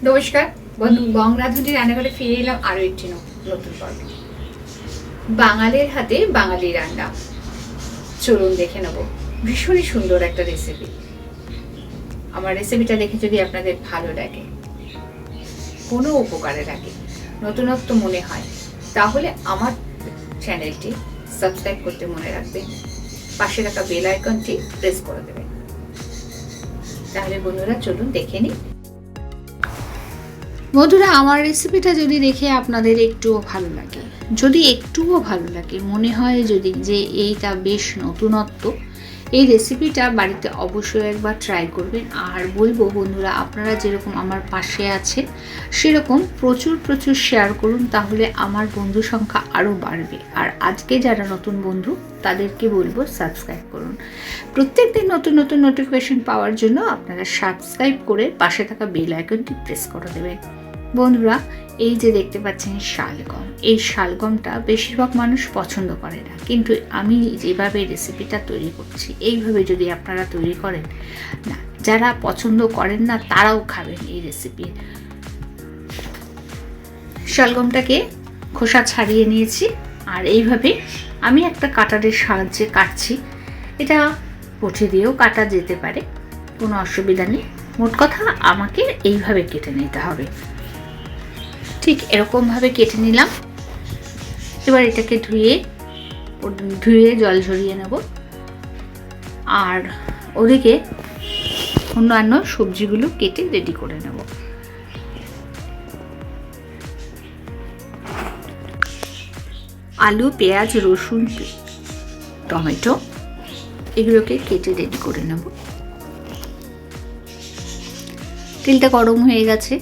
নমস্কার বন্ধু, বংরাধুনি রান্নাঘরে ফিরে এলাম আরো একটি নতুন পর্বে। বাঙালির হাতে বাঙালি রান্না, চলুন দেখে নেব। ভীষণই সুন্দর একটা রেসিপি। আমার রেসিপিটা দেখে যদি আপনাদের ভালো লাগে, কোনো উপকারে লাগে, নতুনত্ব মনে হয়, তাহলে আমার চ্যানেলটি সাবস্ক্রাইব করতে মনে রাখবেন, পাশে থাকা বেল আইকনটি প্রেস করে দেবেন। তাহলে বন্ধুরা চলুন দেখে নিই। বন্ধুরা, আমার রেসিপিটা যদি দেখে আপনাদের একটুও ভালো লাগে, মনে হয় যদি যে এইটা বেশ নতুনত্ব, এই রেসিপিটা বাড়িতে অবশ্যই একবার ট্রাই করবেন। আর বলবো বন্ধুরা, আপনারা যেরকম আমার পাশে আছেন সেরকম প্রচুর শেয়ার করুন, তাহলে আমার বন্ধু সংখ্যা আরও বাড়বে। আর আজকে যারা নতুন বন্ধু তাদেরকে বলবো সাবস্ক্রাইব করুন। প্রত্যেকদিন নতুন নোটিফিকেশন পাওয়ার জন্য আপনারা সাবস্ক্রাইব করে পাশে থাকা বেল আইকনটি প্রেস করে দেবেন। বন্ধুরা, এই যে দেখতে পাচ্ছেন শালগম, এই শালগমটা বেশিরভাগ মানুষ পছন্দ করে না, কিন্তু আমি যেভাবে রেসিপিটা তৈরি করছি এইভাবে যদি আপনারা তৈরি করেন না, যারা পছন্দ করেন না তারাও খাবেন এই রেসিপি। শালগমটাকে খোসা ছাড়িয়ে নিয়েছি, আর এইভাবে আমি একটা কাটারের সাহায্যে কাটছি। এটা বটি দিয়েও কাটা যেতে পারে, কোনো অসুবিধা নেই। মোট কথা আমাকে এইভাবে কেটে নিতে হবে। ঠিক এরকমভাবে কেটে নিলাম। এবার এটাকে ধুয়ে জল ঝরিয়ে নেব। আর ওদিকে অন্যান্য সবজিগুলো কেটে রেডি করে নেব। আলু, পেঁয়াজ, রসুন, টমেটো এগুলোকে কেটে রেডি করে নেব। তেলটা গরম হয়ে গেছে,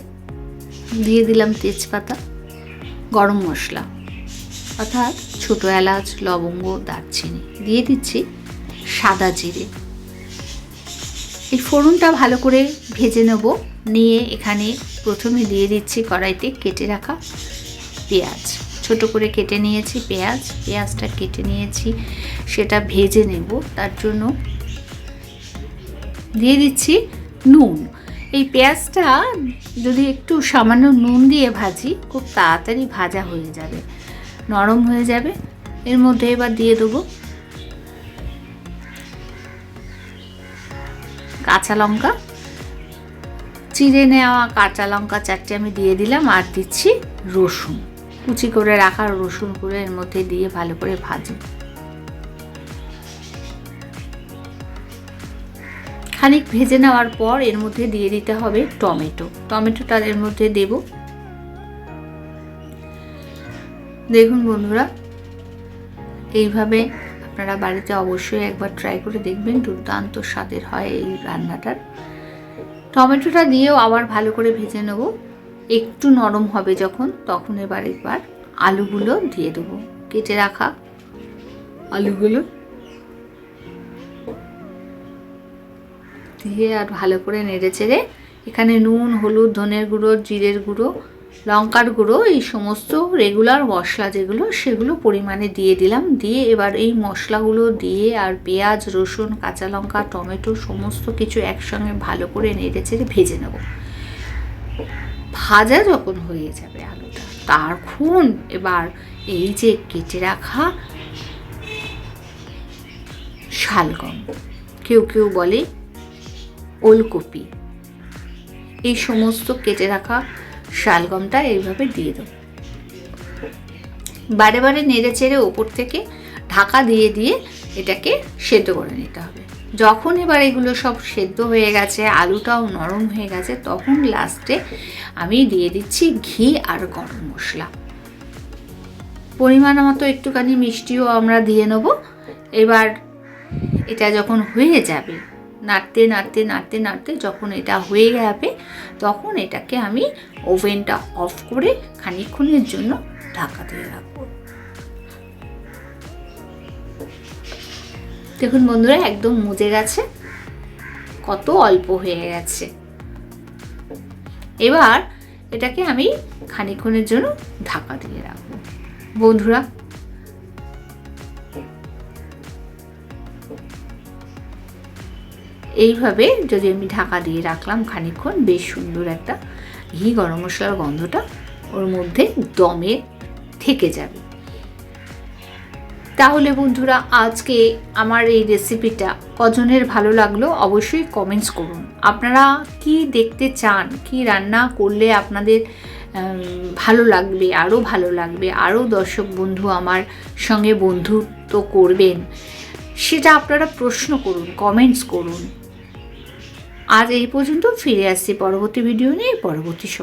দিয়ে দিলাম তেজপাতা, গরম মশলা অর্থাৎ ছোটো এলাচ, লবঙ্গ, দারচিনি, দিয়ে দিচ্ছি সাদা জিরে। এই ফোড়নটা ভালো করে ভেজে নেব। নিয়ে এখানে প্রথমে দিয়ে দিচ্ছি কড়াইতে কেটে রাখা পেঁয়াজ, ছোট করে কেটে নিয়েছি। পেঁয়াজটা কেটে নিয়েছি, সেটা ভেজে নেব। তার জন্য দিয়ে দিচ্ছি নুন। এই পেঁয়াজটা যদি একটু সামান্য নুন দিয়ে ভাজি, খুব তাড়াতাড়ি ভাজা হয়ে যাবে, নরম হয়ে যাবে। এর মধ্যে এবার দিয়ে দেবো কাঁচা লঙ্কা, চিড়ে নেওয়া কাঁচা লঙ্কা 4টে আমি দিয়ে দিলাম। আর দিচ্ছি রসুন, কুচি করে রাখা রসুন করে এর মধ্যে দিয়ে ভালো করে ভাজি। খানিক ভেজে নেওয়ার পর এর মধ্যে দিয়ে দিতে হবে টমেটোটা এর মধ্যে দেব। দেখুন বন্ধুরা, এইভাবে আপনারা বাড়িতে অবশ্যই একবার ট্রাই করে দেখবেন, দুর্দান্ত স্বাদের হয় এই রান্নাটার। টমেটোটা দিয়েও আবার ভালো করে ভেজে নেব। একটু নরম হবে যখন, তখন এবার আলুগুলো দিয়ে দেবো, কেটে রাখা আলুগুলো দিয়ে আর ভালো করে নেড়ে চেড়ে এখানে নুন, হলুদ, ধনের গুঁড়ো, জিরের গুঁড়ো, লঙ্কার গুঁড়ো, এই সমস্ত রেগুলার মশলা যেগুলো সেগুলো পরিমাণে দিয়ে দিলাম। দিয়ে এবার এই মশলাগুলো দিয়ে আর পেঁয়াজ, রসুন, কাঁচা লঙ্কা, টমেটো সমস্ত কিছু একসঙ্গে ভালো করে নেড়ে চেড়ে ভেজে নেব। ভাজা যখন হয়ে যাবে আলুটা, তখন এবার এই যে কেটে রাখা শালগম, কেউ বলে ওলকপি, এই সমস্ত কেটে রাখা শালগমটা এইভাবে দিয়ে দেবো। বারে নেড়ে চেড়ে ওপর থেকে ঢাকা দিয়ে এটাকে সেদ্ধ করে নিতে হবে। যখন এবার এগুলো সব সেদ্ধ হয়ে গেছে, আলুটাও নরম হয়ে গেছে, তখন লাস্টে আমি দিয়ে দিচ্ছি ঘি আর গরম মশলা। পরিমাণ মতো একটুখানি মিষ্টিও আমরা দিয়ে নেব। এবার এটা যখন হয়ে যাবে, নাড়তে যখন এটা হয়ে যাবে, তখন এটাকে আমি ওভেনটা অফ করে খানিকক্ষণের জন্য ঢাকা দিয়ে রাখবো। দেখুন বন্ধুরা, একদম মজে গেছে, কত অল্প হয়ে গেছে। এবার এটাকে আমি খানিকক্ষণের জন্য ঢাকা দিয়ে রাখবো। বন্ধুরা, এইভাবে যদি আমি ঢাকা দিয়ে রাখলাম খানিকক্ষণ, বেশ সুন্দর একটা ঘি গরম মশলার গন্ধটা ওর মধ্যে দমে থেকে যাবে। তাহলে বন্ধুরা আজকে আমার এই রেসিপিটা কজনের ভালো লাগলো অবশ্যই কমেন্টস করুন। আপনারা কি দেখতে চান, কি রান্না করলে আপনাদের ভালো লাগবে, আরও ভালো লাগবে, আরও দর্শক বন্ধু আমার সঙ্গে বন্ধুত্ব করবেন, সেটা আপনারা প্রশ্ন করুন, কমেন্টস করুন। আজ এই পর্যন্ত, ফিরে আসছি পরবর্তী ভিডিও নিয়ে পরবর্তী সময়।